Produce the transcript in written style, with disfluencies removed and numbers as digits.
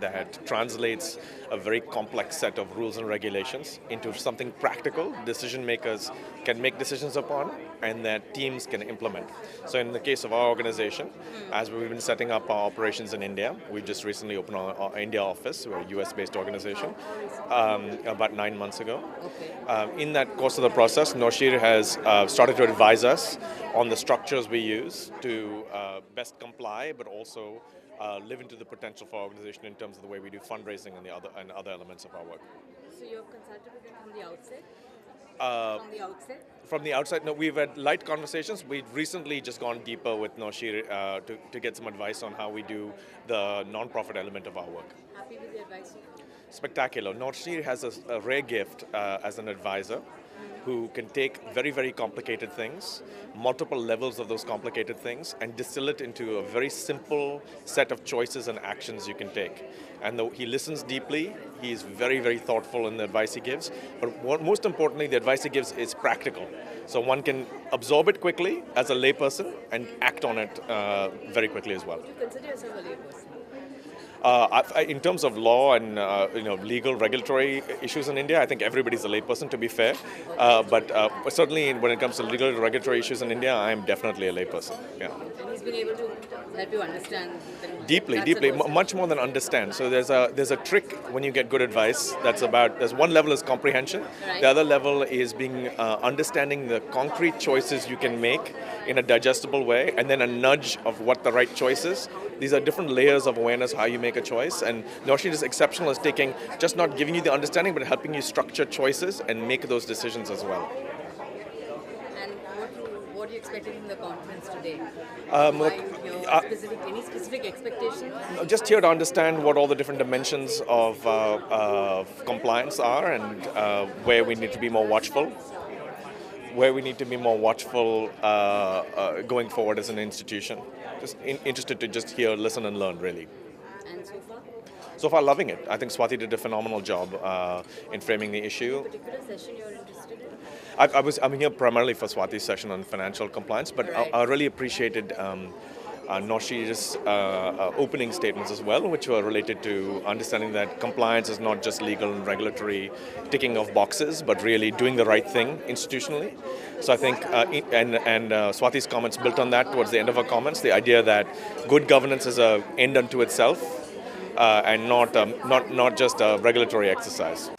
that translates a very complex set of rules and regulations into something practical decision makers can make decisions upon and that teams can implement. So in the case of our organization, as we've been setting up our operations in India, we just recently opened our India office. We're a US-based organization about 9 months ago. In that course of the process, Noshir has started to advise us on the structures we use to best comply, but also live into the potential for our organization in terms of the way we do fundraising and other elements of our work. So you have consulted with them from the outset? Uh, From the outset? From the outside, no, we've had light conversations. We've recently just gone deeper with Noshir to get some advice on how we do the non-profit element of our work. Happy with the advice you got? Spectacular. Noshir has a rare gift as an advisor who can take very, very complicated things, multiple levels of those complicated things, and distill it into a very simple set of choices and actions you can take. And though he listens deeply, he is very, very thoughtful in the advice he gives. But most importantly, the advice he gives is practical. So one can absorb it quickly as a layperson and act on it very quickly as well. Do you consider yourself a layperson? In terms of law and legal regulatory issues in India, I think everybody's a layperson, to be fair. But certainly when it comes to legal and regulatory issues in India, I am definitely a layperson. Yeah. And he's been able to help you understand them Deeply, that's a deeply, person. much more than understand. So there's a trick when you get good advice. There's one level is comprehension. Right. The other level is being understanding the concrete choices you can make in a digestible way, and then a nudge of what the right choice is. These are different layers of awareness how you make a choice, and Noshir is exceptional as taking just not giving you the understanding, but helping you structure choices and make those decisions as well. And what are you expecting from the conference today? Look, Any specific expectations? just here to understand what all the different dimensions of compliance are and where we need to be more watchful. Where we need to be more watchful going forward as an institution. Just interested to just hear, listen, and learn, really. And so far? So far, loving it. I think Swati did a phenomenal job in framing the issue. Particular session you're interested in? I'm here primarily for Swati's session on financial compliance, but Right. I really appreciated Noshir's opening statements as well, which were related to understanding that compliance is not just legal and regulatory ticking of boxes, but really doing the right thing institutionally. So I think, and Swati's comments built on that towards the end of her comments, the idea that good governance is an end unto itself and not just a regulatory exercise.